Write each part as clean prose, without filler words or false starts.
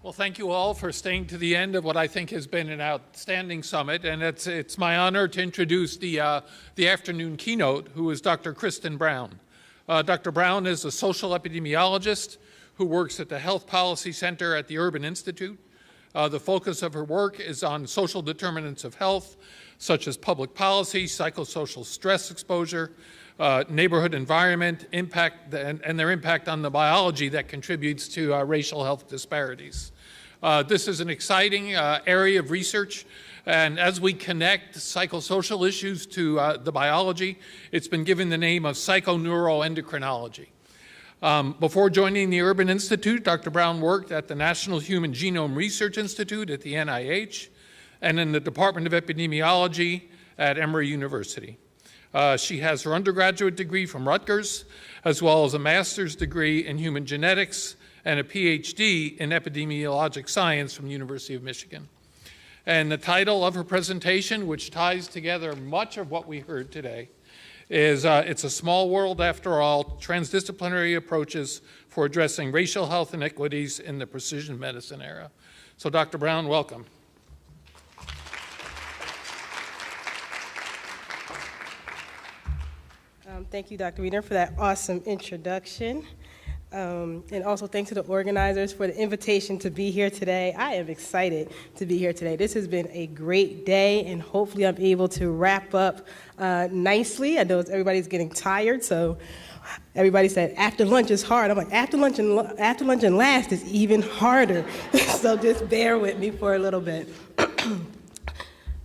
Well, thank you all for staying to the end of what I think has been an outstanding summit, and it's my honor to introduce the afternoon keynote, who is Dr. Kristen Brown. Dr. Brown is a social epidemiologist who works at the Health Policy Center at the Urban Institute. The focus of her work is on social determinants of health, such as public policy, psychosocial stress exposure, neighborhood environment, impact, and their impact on the biology that contributes to racial health disparities. This is an exciting area of research, and as we connect psychosocial issues to the biology, it's been given the name of psychoneuroendocrinology. Before joining the Urban Institute, Dr. Brown worked at the National Human Genome Research Institute at the NIH and in the Department of Epidemiology at Emory University. She has her undergraduate degree from Rutgers, as well as a master's degree in human genetics and a Ph.D. in epidemiologic science from the University of Michigan. And the title of her presentation, which ties together much of what we heard today, is It's a Small World After All, Transdisciplinary Approaches for Addressing Racial Health Inequities in the Precision Medicine Era. So Dr. Brown, welcome. Thank you, Dr. Wiener, for that awesome introduction. And also thanks to the organizers for the invitation to be here today. I am excited to be here today. This has been a great day, and hopefully I'm able to wrap up nicely. I know everybody's getting tired, so everybody said after lunch is hard. I'm like, after lunch and last is even harder. So just bear with me for a little bit.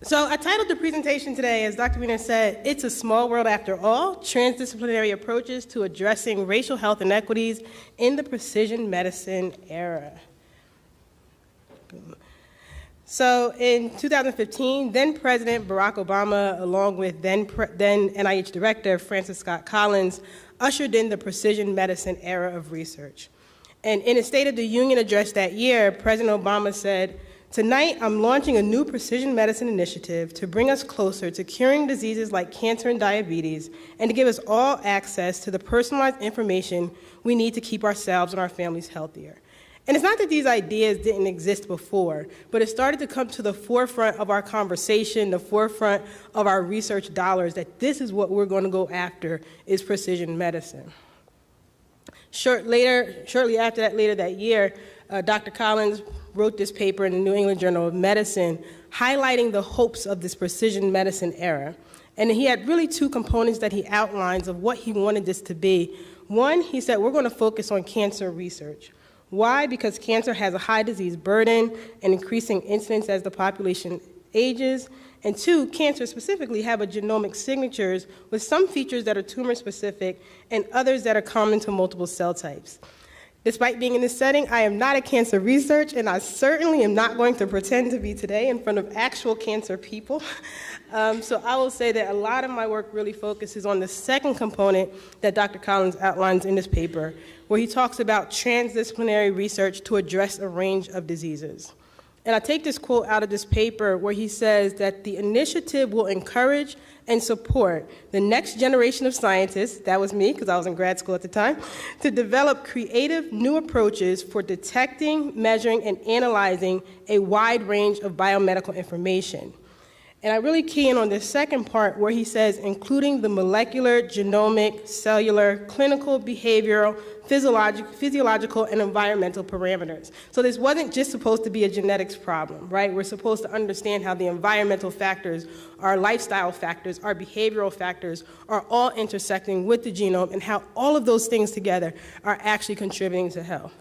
So I titled the presentation today, as Dr. Wiener said, It's a Small World After All, Transdisciplinary Approaches to Addressing Racial Health Inequities in the Precision Medicine Era. So in 2015, then President Barack Obama, along with then NIH Director Francis Scott Collins, ushered in the precision medicine era of research. And in a State of the Union address that year, President Obama said, "Tonight, I'm launching a new precision medicine initiative to bring us closer to curing diseases like cancer and diabetes, and to give us all access to the personalized information we need to keep ourselves and our families healthier." And it's not that these ideas didn't exist before, but it started to come to the forefront of our conversation, the forefront of our research dollars, that this is what we're going to go after, is precision medicine. Shortly after that, later that year, Dr. Collins wrote this paper in the New England Journal of Medicine, highlighting the hopes of this precision medicine era. And he had really two components that he outlines of what he wanted this to be. One, he said, we're going to focus on cancer research. Why? Because cancer has a high disease burden and increasing incidence as the population ages. And two, cancer specifically have a genomic signatures with some features that are tumor specific and others that are common to multiple cell types. Despite being in this setting, I am not a cancer researcher, and I certainly am not going to pretend to be today in front of actual cancer people. So I will say that a lot of my work really focuses on the second component that Dr. Collins outlines in this paper, where he talks about transdisciplinary research to address a range of diseases. And I take this quote out of this paper where he says that the initiative will encourage and support the next generation of scientists, that was me because I was in grad school at the time, to develop creative new approaches for detecting, measuring, and analyzing a wide range of biomedical information. And I really key in on this second part where he says, including the molecular, genomic, cellular, clinical, behavioral, physiological, and environmental parameters. So this wasn't just supposed to be a genetics problem, right? We're supposed to understand how the environmental factors, our lifestyle factors, our behavioral factors are all intersecting with the genome, and how all of those things together are actually contributing to health.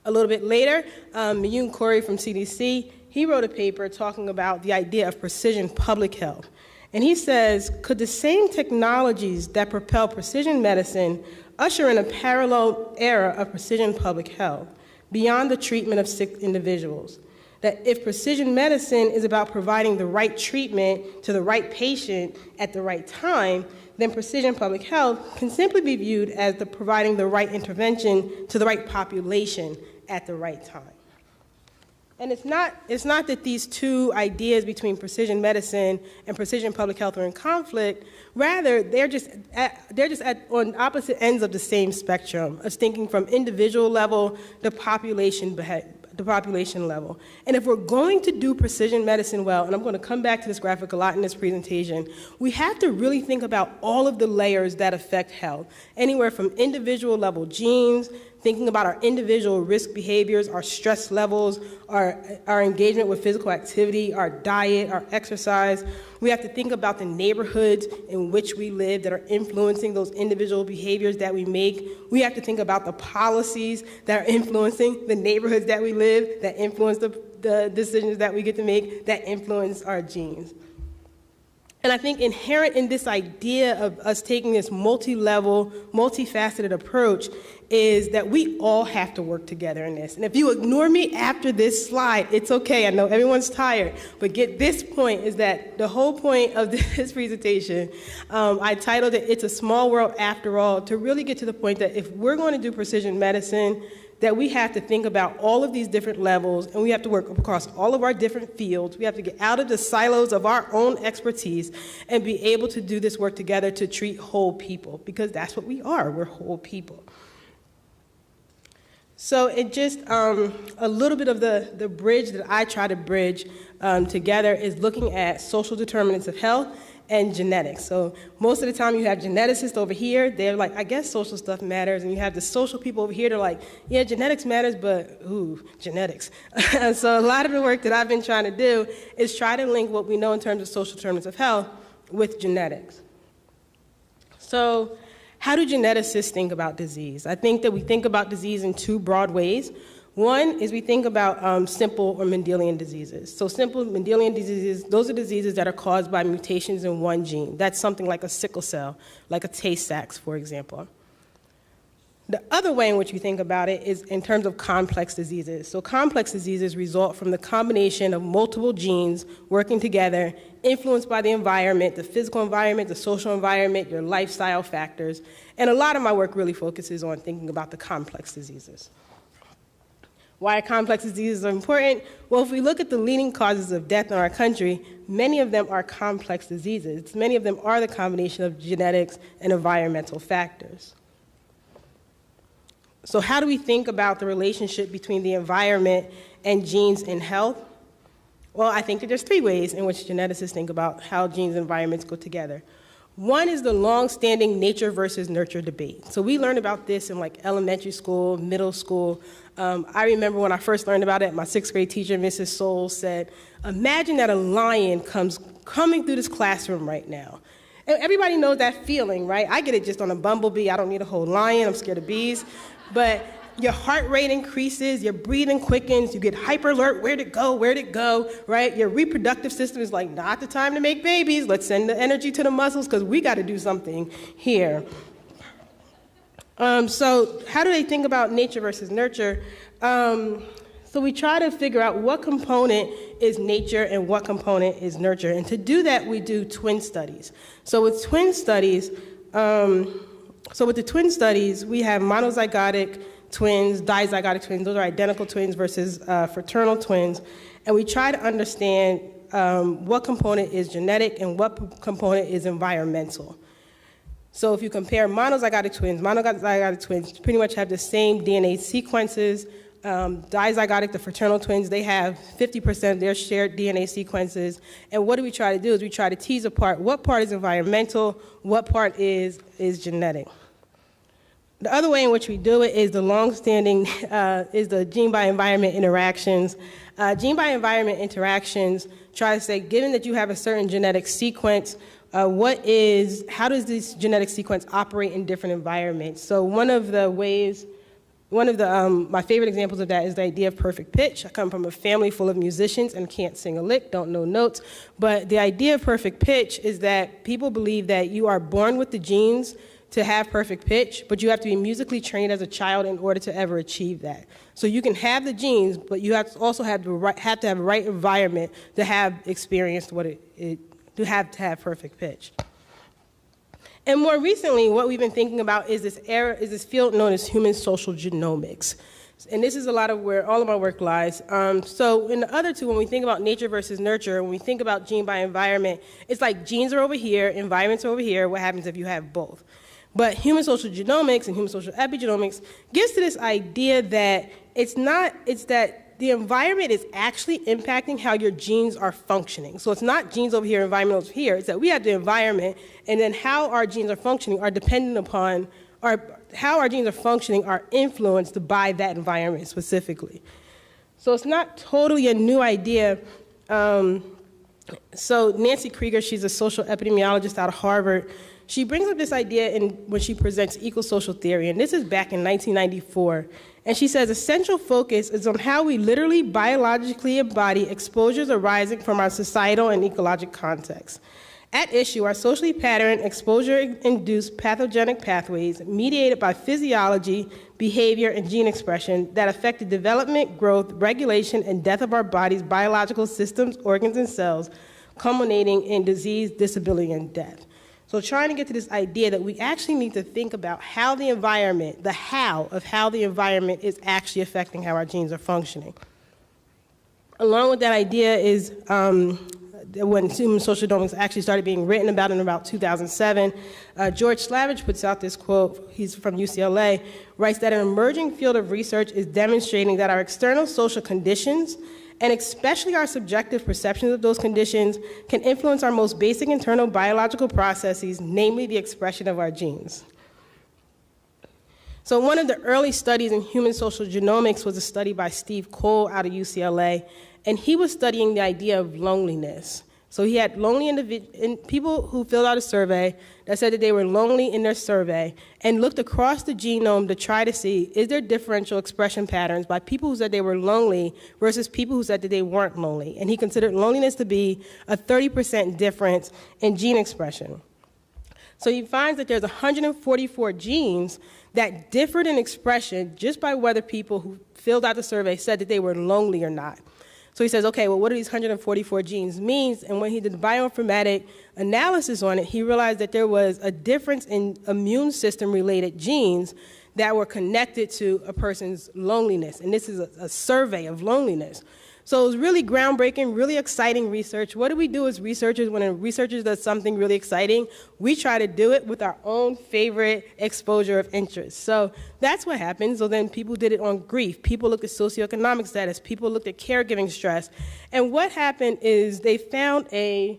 A little bit later, Miyun Corey from CDC, he wrote a paper talking about the idea of precision public health. And he says, could the same technologies that propel precision medicine usher in a parallel era of precision public health beyond the treatment of sick individuals? That if precision medicine is about providing the right treatment to the right patient at the right time, then precision public health can simply be viewed as providing the right intervention to the right population at the right time. And it's not that these two ideas between precision medicine and precision public health are in conflict. Rather, they're just on opposite ends of the same spectrum, of thinking from individual level to population level. And if we're going to do precision medicine well, and I'm going to come back to this graphic a lot in this presentation, we have to really think about all of the layers that affect health, anywhere from individual level genes, thinking about our individual risk behaviors, our stress levels, our engagement with physical activity, our diet, our exercise. We have to think about the neighborhoods in which we live that are influencing those individual behaviors that we make. We have to think about the policies that are influencing the neighborhoods that we live, that influence the decisions that we get to make, that influence our genes. And I think inherent in this idea of us taking this multi-level, multifaceted approach is that we all have to work together in this. And if you ignore me after this slide, it's okay. I know everyone's tired. But get this point is that the whole point of this presentation, I titled it, It's a Small World After All, to really get to the point that if we're going to do precision medicine, that we have to think about all of these different levels, and we have to work across all of our different fields. We have to get out of the silos of our own expertise and be able to do this work together to treat whole people, because that's what we are. We're whole people. So it just, a little bit of the bridge that I try to bridge together is looking at social determinants of health and genetics. So most of the time you have geneticists over here, they're like, I guess social stuff matters, and you have the social people over here, they're like, yeah, genetics matters, but ooh, genetics. So a lot of the work that I've been trying to do is try to link what we know in terms of social determinants of health with genetics. So how do geneticists think about disease? I think that we think about disease in two broad ways. One is we think about simple or Mendelian diseases. So simple Mendelian diseases, those are diseases that are caused by mutations in one gene. That's something like a sickle cell, like a Tay-Sachs, for example. The other way in which we think about it is in terms of complex diseases. So complex diseases result from the combination of multiple genes working together, influenced by the environment, the physical environment, the social environment, your lifestyle factors. And a lot of my work really focuses on thinking about the complex diseases. Why are complex diseases important? Well, if we look at the leading causes of death in our country, many of them are complex diseases. Many of them are the combination of genetics and environmental factors. So how do we think about the relationship between the environment and genes in health? Well, I think that there's three ways in which geneticists think about how genes and environments go together. One is the long-standing nature versus nurture debate. So we learned about this in like elementary school, middle school. I remember when I first learned about it, my 6th grade teacher, Mrs. Soul, said, imagine that a lion coming through this classroom right now. And everybody knows that feeling, right? I get it just on a bumblebee. I don't need a whole lion. I'm scared of bees. But your heart rate increases, your breathing quickens, you get hyper alert, where'd it go, right? Your reproductive system is like, not the time to make babies, let's send the energy to the muscles because we got to do something here. So how do they think about nature versus nurture? So we try to figure out what component is nature and what component is nurture. And to do that, we do twin studies. So with twin studies, we have monozygotic twins, dizygotic twins. Those are identical twins versus fraternal twins. And we try to understand what component is genetic and what component is environmental. So if you compare monozygotic twins pretty much have the same DNA sequences. Dizygotic, the fraternal twins, they have 50% of their shared DNA sequences. And what do we try to do is we try to tease apart what part is environmental, what part is genetic. The other way in which we do it is the long-standing, is the gene-by-environment interactions. Gene-by-environment interactions try to say, given that you have a certain genetic sequence, how does this genetic sequence operate in different environments? So my favorite examples of that is the idea of perfect pitch. I come from a family full of musicians and can't sing a lick, don't know notes. But the idea of perfect pitch is that people believe that you are born with the genes to have perfect pitch, but you have to be musically trained as a child in order to ever achieve that. So you can have the genes, but you have to also have the right environment to have experienced to have perfect pitch. And more recently, what we've been thinking about is this field known as human social genomics. And this is a lot of where all of my work lies. So in the other two, when we think about nature versus nurture, when we think about gene by environment, it's like genes are over here, environments are over here. What happens if you have both? But human social genomics and human social epigenomics gives to this idea that it's that the environment is actually impacting how your genes are functioning. So it's not genes over here, environment over here. It's that we have the environment, and then how our genes are functioning are dependent upon, how our genes are functioning are influenced by that environment specifically. So it's not totally a new idea. So Nancy Krieger, she's a social epidemiologist out of Harvard. She brings up this idea when she presents ecosocial theory, and this is back in 1994. And she says, essential focus is on how we literally biologically embody exposures arising from our societal and ecologic context. At issue are socially patterned, exposure-induced pathogenic pathways mediated by physiology, behavior, and gene expression that affect the development, growth, regulation, and death of our body's biological systems, organs, and cells, culminating in disease, disability, and death. So trying to get to this idea that we actually need to think about how the environment, the how of how the environment is actually affecting how our genes are functioning. Along with that idea is when human social genomics actually started being written about in about 2007, George Slavich puts out this quote, he's from UCLA, writes that an emerging field of research is demonstrating that our external social conditions, and especially our subjective perceptions of those conditions, can influence our most basic internal biological processes, namely the expression of our genes. So one of the early studies in human social genomics was a study by Steve Cole out of UCLA, and he was studying the idea of loneliness. So he had people who filled out a survey that said that they were lonely in their survey and looked across the genome to try to see, is there differential expression patterns by people who said they were lonely versus people who said that they weren't lonely. And he considered loneliness to be a 30% difference in gene expression. So he finds that there's 144 genes that differed in expression just by whether people who filled out the survey said that they were lonely or not. So he says, okay, well, what do these 144 genes mean? And when he did the bioinformatic analysis on it, he realized that there was a difference in immune system-related genes that were connected to a person's loneliness. And this is a survey of loneliness. So it was really groundbreaking, really exciting research. What do we do as researchers when a researcher does something really exciting? We try to do it with our own favorite exposure of interest. So that's what happened. So then people did it on grief. People looked at socioeconomic status. People looked at caregiving stress. And what happened is they found a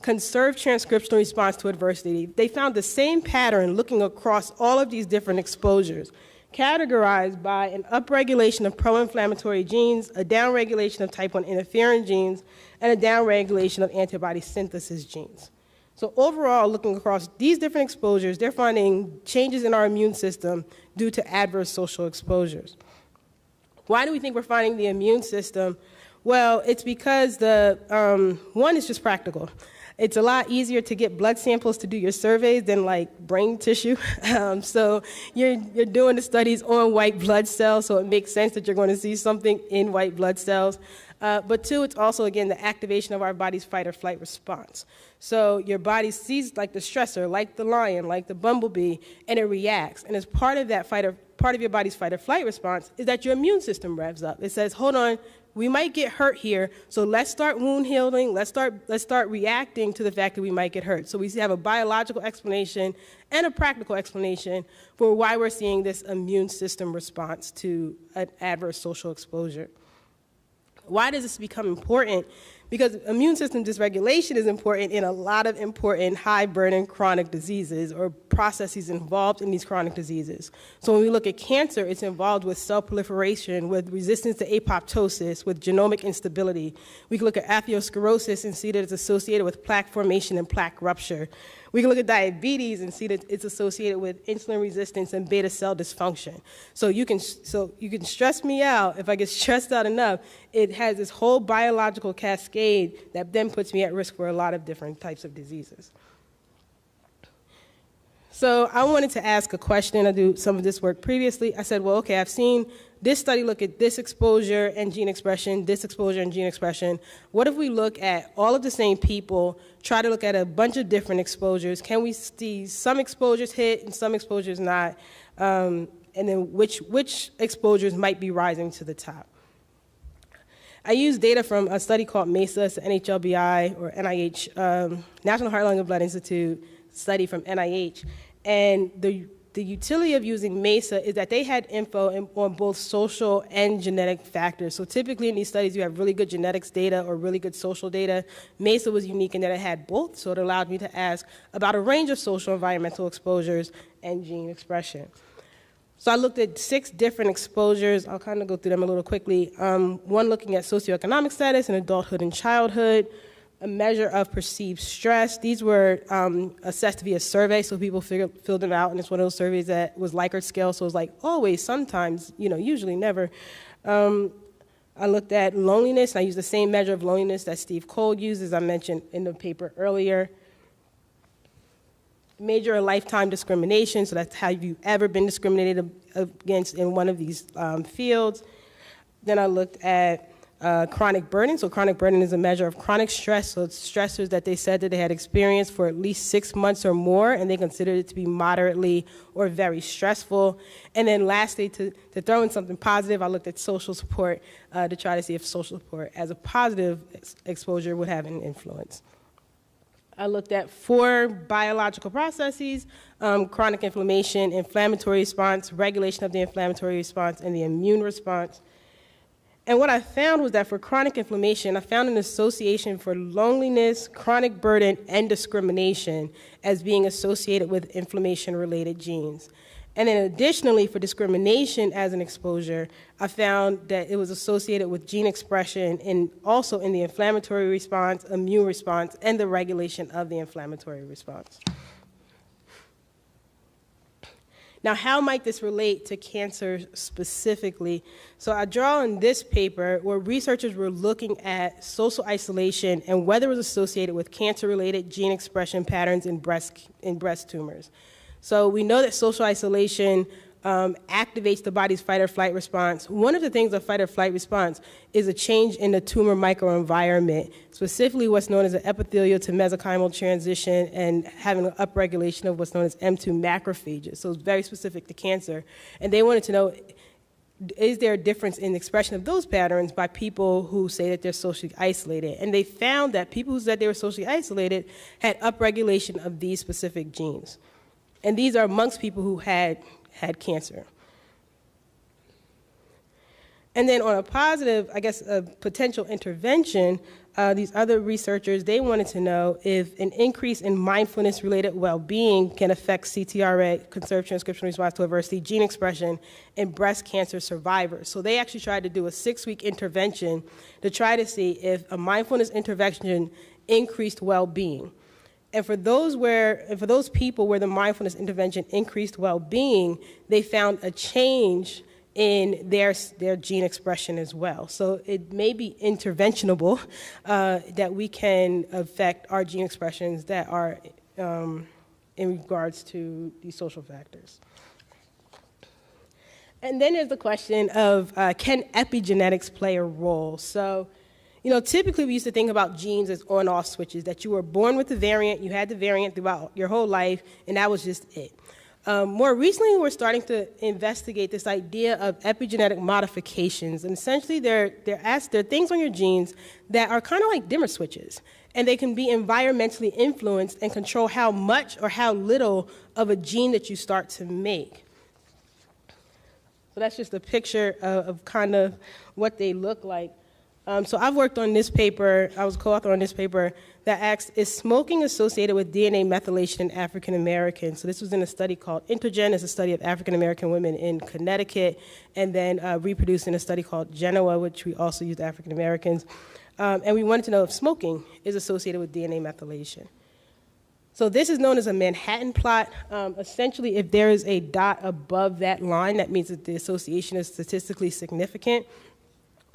conserved transcriptional response to adversity. They found the same pattern looking across all of these different exposures, categorized by an upregulation of pro-inflammatory genes, a downregulation of type 1 interferon genes, and a downregulation of antibody synthesis genes. So overall, looking across these different exposures, they're finding changes in our immune system due to adverse social exposures. Why do we think we're finding the immune system? Well, it's because one is just practical. It's a lot easier to get blood samples to do your surveys than like brain tissue. So you're doing the studies on white blood cells, so it makes sense that you're going to see something in white blood cells. But two, it's also, again, the activation of our body's fight or flight response. So your body sees like the stressor, like the lion, like the bumblebee, and it reacts. And as part of that part of your body's fight or flight response is that your immune system revs up. It says, hold on, we might get hurt here, so let's start wound healing, let's start reacting to the fact that we might get hurt. So we have a biological explanation and a practical explanation for why we're seeing this immune system response to an adverse social exposure. Why does this become important? Because immune system dysregulation is important in a lot of important high-burden chronic diseases or processes involved in these chronic diseases. So when we look at cancer, it's involved with cell proliferation, with resistance to apoptosis, with genomic instability. We can look at atherosclerosis and see that it's associated with plaque formation and plaque rupture. We can look at diabetes and see that it's associated with insulin resistance and beta cell dysfunction. So you can stress me out. If I get stressed out enough, it has this whole biological cascade that then puts me at risk for a lot of different types of diseases. So I wanted to ask a question. I do some of this work previously. I said, well, okay, I've seen this study look at this exposure and gene expression, this exposure and gene expression. What if we look at all of the same people, try to look at a bunch of different exposures? Can we see some exposures hit and some exposures not? then which exposures might be rising to the top. I used data from a study called Mesa, it's the NHLBI or NIH, National Heart, Lung, and Blood Institute study from NIH. And the utility of using Mesa is that they had info on both social and genetic factors. So typically in these studies, you have really good genetics data or really good social data. Mesa was unique in that it had both, so it allowed me to ask about a range of social environmental exposures and gene expression. So I looked at 6 different exposures. I'll kind of go through them a little quickly. One looking at socioeconomic status in adulthood and childhood, a measure of perceived stress. These were assessed via survey, so people filled them out, and it's one of those surveys that was Likert scale, so it was like always, sometimes, usually never. I looked at loneliness, and I used the same measure of loneliness that Steve Cole used, as I mentioned in the paper earlier. Major or lifetime discrimination, so that's how you've ever been discriminated against in one of these fields. Then I looked at chronic burden. So chronic burden is a measure of chronic stress, so it's stressors that they said that they had experienced for at least 6 months or more, and they considered it to be moderately or very stressful. And then lastly, to throw in something positive, I looked at social support to try to see if social support as a positive exposure would have an influence. I looked at 4 biological processes: chronic inflammation, inflammatory response, regulation of the inflammatory response, and the immune response. And what I found was that for chronic inflammation, I found an association for loneliness, chronic burden, and discrimination as being associated with inflammation-related genes. And then additionally, for discrimination as an exposure, I found that it was associated with gene expression and also in the inflammatory response, immune response, and the regulation of the inflammatory response. Now, how might this relate to cancer specifically? So I draw in this paper where researchers were looking at social isolation and whether it was associated with cancer-related gene expression patterns in breast tumors. So we know that social isolation activates the body's fight-or-flight response. One of the things of fight-or-flight response is a change in the tumor microenvironment, specifically what's known as an epithelial to mesenchymal transition and having an upregulation of what's known as M2 macrophages. So it's very specific to cancer. And they wanted to know, is there a difference in the expression of those patterns by people who say that they're socially isolated? And they found that people who said they were socially isolated had upregulation of these specific genes. And these are amongst people who had cancer. And then on a positive, I guess, a potential intervention, these other researchers, they wanted to know if an increase in mindfulness-related well-being can affect CTRA, conserved transcriptional response to adversity, gene expression in breast cancer survivors. So they actually tried to do a 6-week intervention to try to see if a mindfulness intervention increased well-being. And for those people where the mindfulness intervention increased well-being, they found a change in their gene expression as well. So it may be interventionable that we can affect our gene expressions that are in regards to these social factors. And then there's the question of can epigenetics play a role? So, typically we used to think about genes as on-off switches, that you were born with the variant, you had the variant throughout your whole life, and that was just it. More recently, we're starting to investigate this idea of epigenetic modifications, and essentially they're things on your genes that are kind of like dimmer switches, and they can be environmentally influenced and control how much or how little of a gene that you start to make. So that's just a picture of kind of what they look like. So I've worked on this paper, I was co-author on this paper that asks, is smoking associated with DNA methylation in African Americans? So this was in a study called Intergen, it's a study of African American women in Connecticut, and then reproduced in a study called Genoa, which we also used African Americans. And we wanted to know if smoking is associated with DNA methylation. So this is known as a Manhattan plot. Essentially, if there is a dot above that line, that means that the association is statistically significant.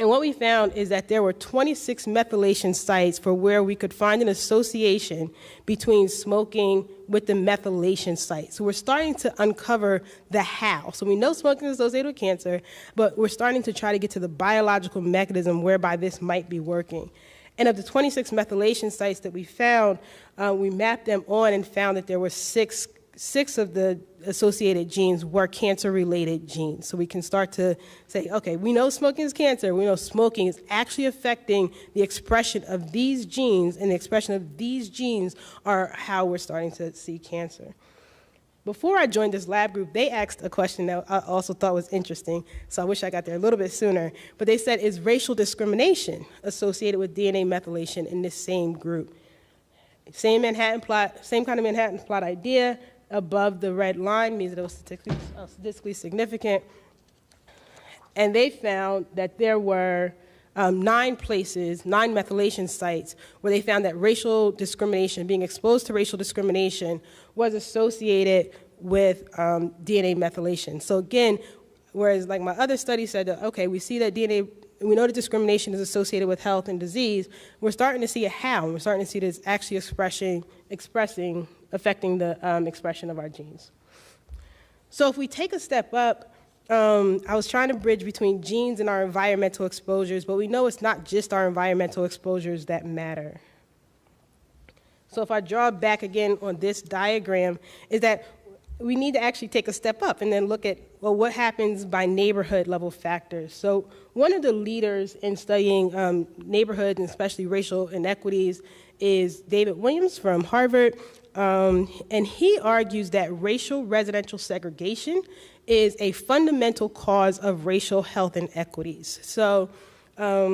And what we found is that there were 26 methylation sites for where we could find an association between smoking with the methylation site. So we're starting to uncover the how. So we know smoking is associated with cancer, but we're starting to try to get to the biological mechanism whereby this might be working. And of the 26 methylation sites that we found, we mapped them on and found that there were 6 6 of the associated genes were cancer-related genes. So we can start to say, okay, we know smoking is cancer. We know smoking is actually affecting the expression of these genes, and the expression of these genes are how we're starting to see cancer. Before I joined this lab group, they asked a question that I also thought was interesting, so I wish I got there a little bit sooner. But they said, is racial discrimination associated with DNA methylation in this same group? Same Manhattan plot, same kind of Manhattan plot idea. Above the red line means that it was statistically significant. And they found that there were 9 places, 9 methylation sites, where they found that racial discrimination, being exposed to racial discrimination, was associated with DNA methylation. So again, whereas like my other study said that, okay, we see that DNA, we know that discrimination is associated with health and disease, we're starting to see it how. We're starting to see this actually affecting the expression of our genes. So if we take a step up, I was trying to bridge between genes and our environmental exposures, but we know it's not just our environmental exposures that matter. So if I draw back again on this diagram, is that we need to actually take a step up and then look at, well, what happens by neighborhood level factors. So one of the leaders in studying neighborhoods and especially racial inequities is David Williams from Harvard. And he argues that racial residential segregation is a fundamental cause of racial health inequities. So let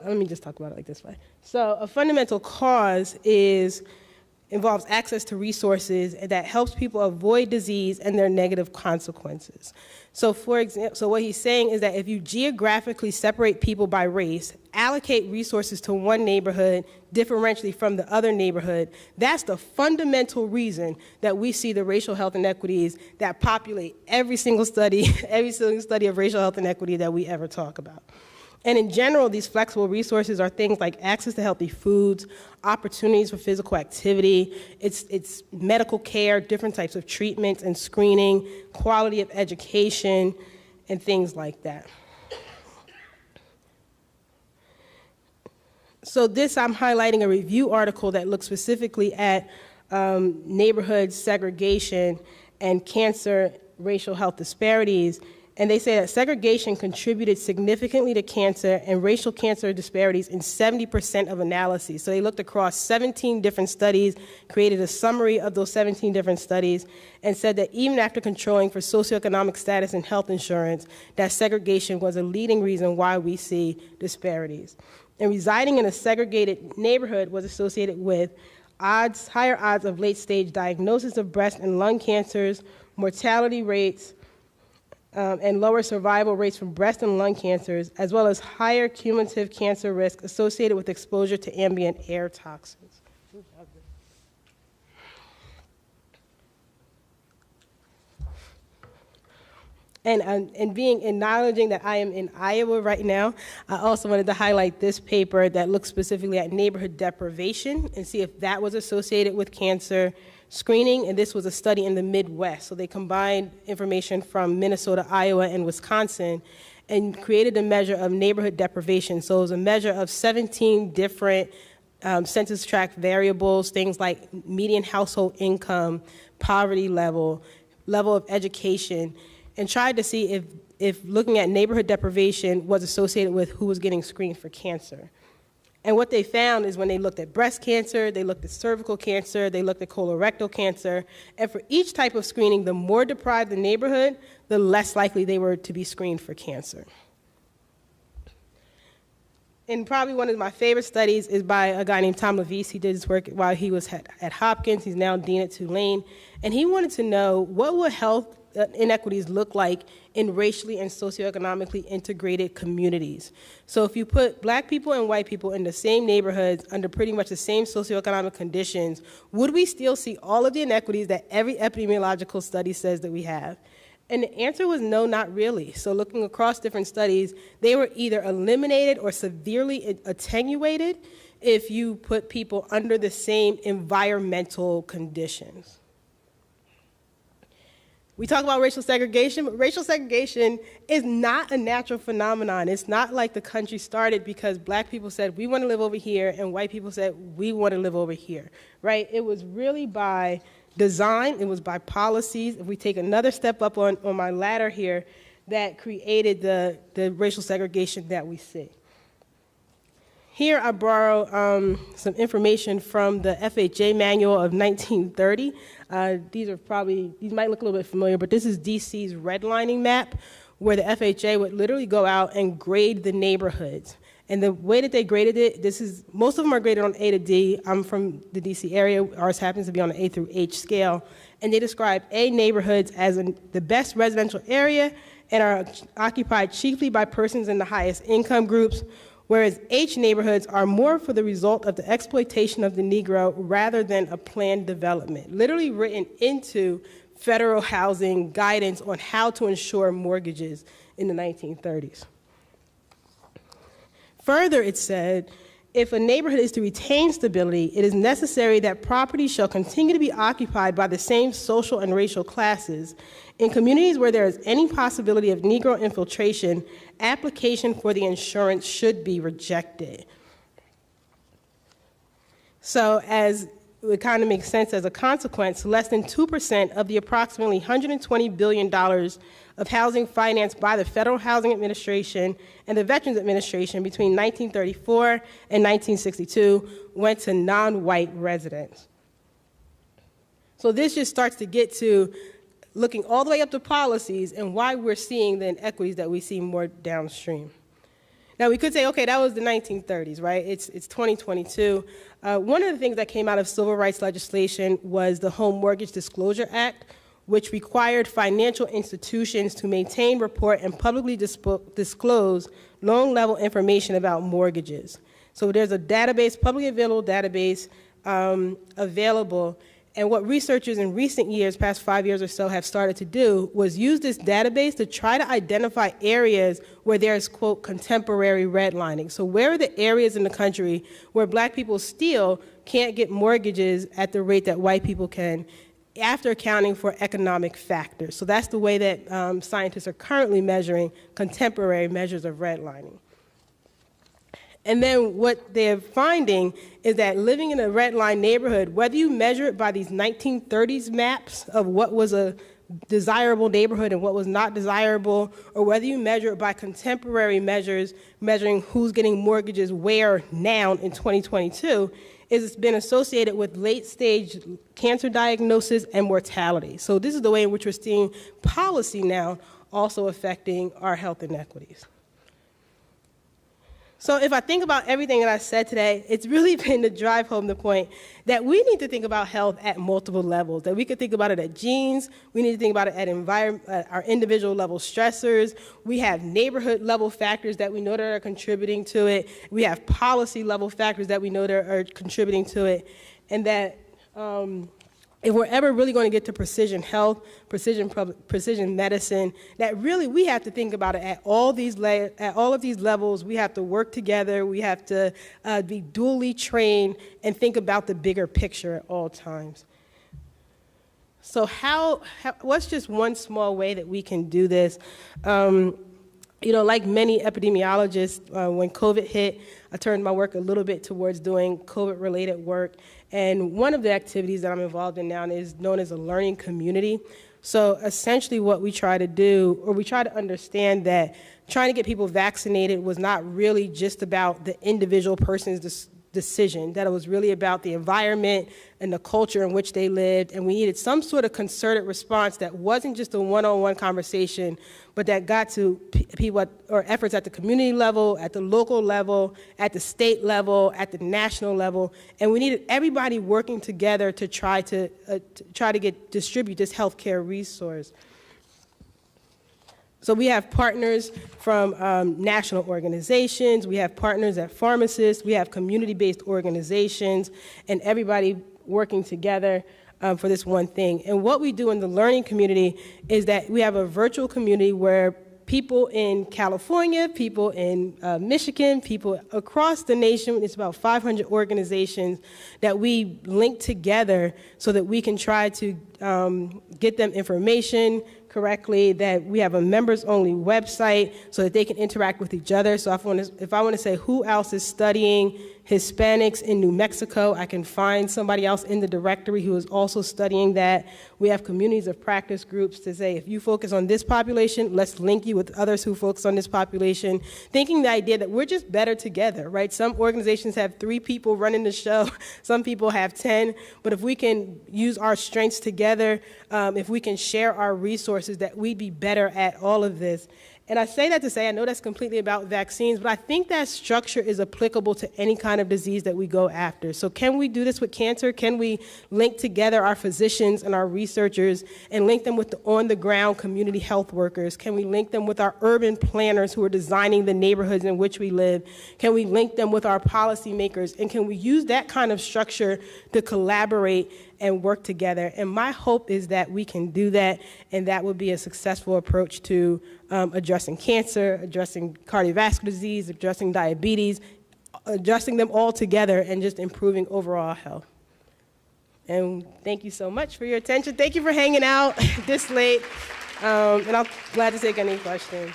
me just talk about it like this way. So a fundamental cause involves access to resources that helps people avoid disease and their negative consequences. So for example, so what he's saying is that if you geographically separate people by race, allocate resources to one neighborhood differentially from the other neighborhood, that's the fundamental reason that we see the racial health inequities that populate every single study of racial health inequity that we ever talk about. And in general, these flexible resources are things like access to healthy foods, opportunities for physical activity, it's medical care, different types of treatments and screening, quality of education, and things like that. So this, I'm highlighting a review article that looks specifically at neighborhood segregation and cancer racial health disparities. And they say that segregation contributed significantly to cancer and racial cancer disparities in 70% of analyses. So they looked across 17 different studies, created a summary of those 17 different studies, and said that even after controlling for socioeconomic status and health insurance, that segregation was a leading reason why we see disparities. And residing in a segregated neighborhood was associated with higher odds of late-stage diagnosis of breast and lung cancers, mortality rates, and lower survival rates from breast and lung cancers, as well as higher cumulative cancer risk associated with exposure to ambient air toxins. And acknowledging that I am in Iowa right now, I also wanted to highlight this paper that looks specifically at neighborhood deprivation and see if that was associated with cancer screening, and this was a study in the Midwest. So they combined information from Minnesota, Iowa, and Wisconsin and created a measure of neighborhood deprivation. So it was a measure of 17 different census tract variables, things like median household income, poverty level of education, and tried to see if looking at neighborhood deprivation was associated with who was getting screened for cancer. And what they found is when they looked at breast cancer, they looked at cervical cancer, they looked at colorectal cancer, and for each type of screening, the more deprived the neighborhood, the less likely they were to be screened for cancer. And probably one of my favorite studies is by a guy named Tom Levis. He did his work while he was at Hopkins. He's now dean at Tulane. And he wanted to know what would health inequities look like in racially and socioeconomically integrated communities. So if you put black people and white people in the same neighborhoods under pretty much the same socioeconomic conditions, would we still see all of the inequities that every epidemiological study says that we have? And the answer was no, not really. So looking across different studies, they were either eliminated or severely attenuated if you put people under the same environmental conditions. We talk about racial segregation, but racial segregation is not a natural phenomenon. It's not like the country started because black people said, we want to live over here, and white people said, we want to live over here, right? It was really by design, it was by policies. If we take another step up on my ladder here, that created the racial segregation that we see. Here I borrow some information from the FHA Manual of 1930. These might look a little bit familiar, but this is DC's redlining map, where the FHA would literally go out and grade the neighborhoods. And the way that they graded it, most of them are graded on A to D. I'm from the DC area. Ours happens to be on an A through H scale. And they describe A neighborhoods as the best residential area and are occupied chiefly by persons in the highest income groups, whereas H neighborhoods are more for the result of the exploitation of the Negro rather than a planned development, literally written into federal housing guidance on how to insure mortgages in the 1930s. Further, it said, if a neighborhood is to retain stability, it is necessary that property shall continue to be occupied by the same social and racial classes. In communities where there is any possibility of Negro infiltration, application for the insurance should be rejected. So as it kind of makes sense as a consequence, less than 2% of the approximately $120 billion of housing financed by the Federal Housing Administration and the Veterans Administration between 1934 and 1962 went to non-white residents. So this just starts to get to looking all the way up to policies and why we're seeing the inequities that we see more downstream. Now, we could say, okay, that was the 1930s, right? It's 2022. One of the things that came out of civil rights legislation was the Home Mortgage Disclosure Act, which required financial institutions to maintain, report, and publicly disclose loan-level information about mortgages. So there's a database, publicly available database available. And what researchers in recent years, past 5 years or so, have started to do was use this database to try to identify areas where there's, quote, contemporary redlining. So where are the areas in the country where black people still can't get mortgages at the rate that white people can after accounting for economic factors? So that's the way that scientists are currently measuring contemporary measures of redlining. And then what they're finding is that living in a red line neighborhood, whether you measure it by these 1930s maps of what was a desirable neighborhood and what was not desirable, or whether you measure it by contemporary measures, measuring who's getting mortgages where now in 2022, is it's been associated with late-stage cancer diagnosis and mortality. So this is the way in which we're seeing policy now also affecting our health inequities. So if I think about everything that I said today, it's really been to drive home the point that we need to think about health at multiple levels, that we could think about it at genes, we need to think about it at our individual level stressors, we have neighborhood level factors that we know that are contributing to it, we have policy level factors that we know that are contributing to it, and that if we're ever really going to get to precision health, precision medicine, that really we have to think about it at all of these levels. We have to work together. We have to be dually trained and think about the bigger picture at all times. So what's just one small way that we can do this? You know, like many epidemiologists, when COVID hit, I turned my work a little bit towards doing COVID-related work. And one of the activities that I'm involved in now is known as a learning community. So essentially what we try to do, or we try to understand that trying to get people vaccinated was not really just about the individual person's decision, that it was really about the environment and the culture in which they lived, and we needed some sort of concerted response that wasn't just a one-on-one conversation, but that got to people or efforts at the community level, at the local level, at the state level, at the national level, and we needed everybody working together to try to distribute this healthcare resource. So we have partners from national organizations, we have partners at pharmacists, we have community-based organizations, and everybody working together for this one thing. And what we do in the learning community is that we have a virtual community where people in California, people in Michigan, people across the nation, it's about 500 organizations that we link together so that we can try to get them information correctly, that we have a members-only website so that they can interact with each other. So if I want to say who else is studying Hispanics in New Mexico, I can find somebody else in the directory who is also studying that. We have communities of practice groups to say, if you focus on this population, let's link you with others who focus on this population. Thinking the idea that we're just better together, right? Some organizations have 3 people running the show, some people have 10, but if we can use our strengths together, if we can share our resources, that we'd be better at all of this. And I say that to say, I know that's completely about vaccines, but I think that structure is applicable to any kind of disease that we go after. So can we do this with cancer? Can we link together our physicians and our researchers and link them with the on-the-ground community health workers? Can we link them with our urban planners who are designing the neighborhoods in which we live? Can we link them with our policymakers? And can we use that kind of structure to collaborate and work together? And my hope is that we can do that, and that would be a successful approach to addressing cancer, addressing cardiovascular disease, addressing diabetes, addressing them all together and just improving overall health. And thank you so much for your attention. Thank you for hanging out this late, and I'm glad to take any questions.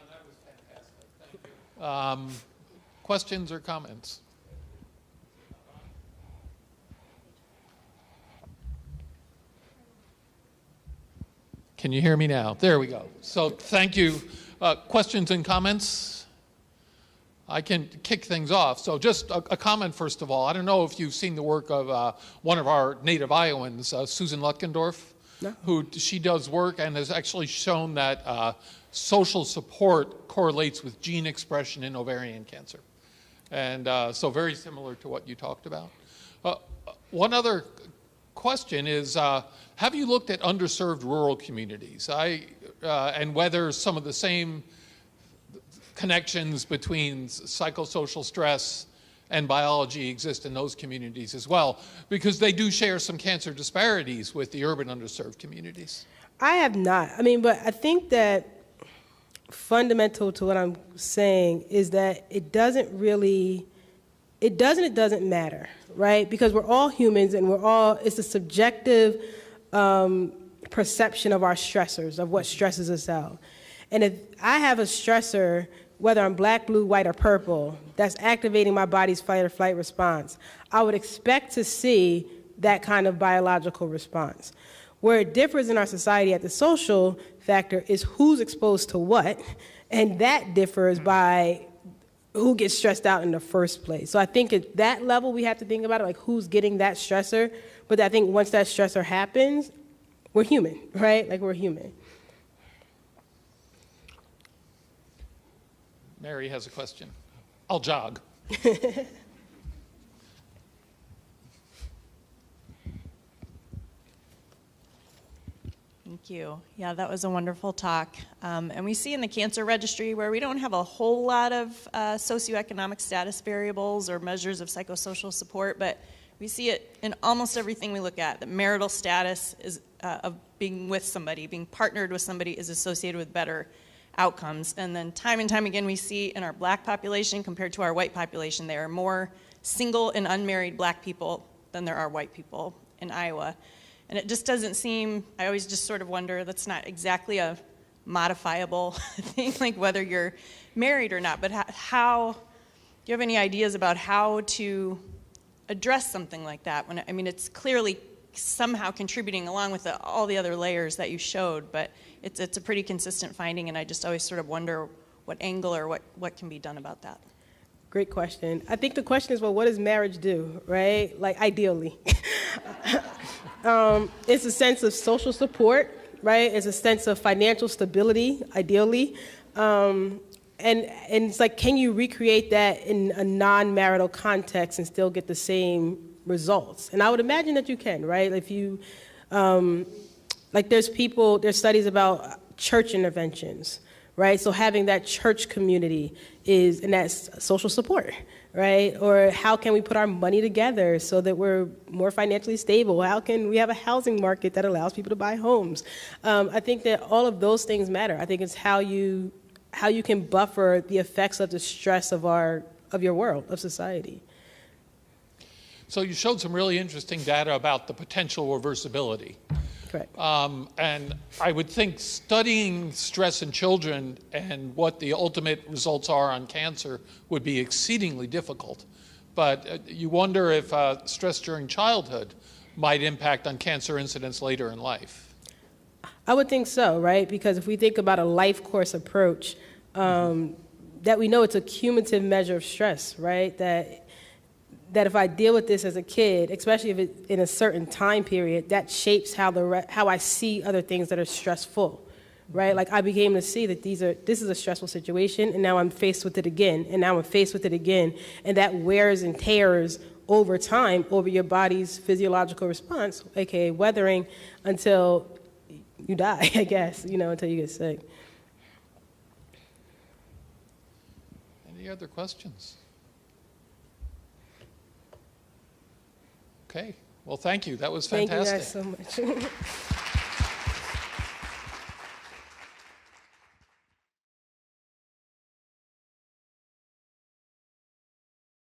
That was fantastic. Thank you. Questions or comments? Can you hear me now? There we go. So thank you. Questions and comments? I can kick things off. So just a comment, first of all. I don't know if you've seen the work of one of our native Iowans, Susan Lutkendorf, no. She does work and has actually shown that social support correlates with gene expression in ovarian cancer. And so very similar to what you talked about. One other question is, have you looked at underserved rural communities and whether some of the same connections between psychosocial stress and biology exist in those communities as well? Because they do share some cancer disparities with the urban underserved communities. I have not. I mean, but I think that fundamental to what I'm saying is that it doesn't matter, right? Because we're all humans and it's a subjective perception of our stressors, of what stresses us out. And if I have a stressor, whether I'm black, blue, white, or purple, that's activating my body's fight or flight response, I would expect to see that kind of biological response. Where it differs in our society at the social factor is who's exposed to what, and that differs by who gets stressed out in the first place. So I think at that level we have to think about it, like who's getting that stressor, but I think once that stressor happens, we're human, right? Like we're human. Mary has a question. I'll jog. Thank you. Yeah, that was a wonderful talk. And we see in the cancer registry where we don't have a whole lot of socioeconomic status variables or measures of psychosocial support, but we see it in almost everything we look at. The marital status is of being with somebody, being partnered with somebody is associated with better outcomes. And then time and time again we see in our black population compared to our white population, there are more single and unmarried black people than there are white people in Iowa. And it just doesn't seem, I always just sort of wonder, that's not exactly a modifiable thing, like whether you're married or not, but how, do you have any ideas about how to address something like that? I mean, it's clearly somehow contributing along with all the other layers that you showed, but it's a pretty consistent finding, and I just always sort of wonder what angle or what can be done about that. Great question. I think the question is, well, what does marriage do, right? Like, ideally. It's a sense of social support, right? It's a sense of financial stability, ideally. And it's like, can you recreate that in a non-marital context and still get the same results? And I would imagine that you can, right? If you, like there's studies about church interventions, right? So having that church community and that's social support, right? Or how can we put our money together so that we're more financially stable? How can we have a housing market that allows people to buy homes? I think that all of those things matter. I think it's how you can buffer the effects of the stress of your world, of society. So you showed some really interesting data about the potential reversibility. Correct. And I would think studying stress in children and what the ultimate results are on cancer would be exceedingly difficult. But you wonder if stress during childhood might impact on cancer incidence later in life. I would think so, right? Because if we think about a life course approach, that we know it's a cumulative measure of stress, right? That if I deal with this as a kid, especially if it's in a certain time period, that shapes how I see other things that are stressful, right? Like I became to see that this is a stressful situation, and now I'm faced with it again, and now I'm faced with it again, and that wears and tears over time over your body's physiological response, aka weathering, until you die, I guess, until you get sick. Any other questions? Okay. Well, thank you. That was fantastic. Thank you guys so much.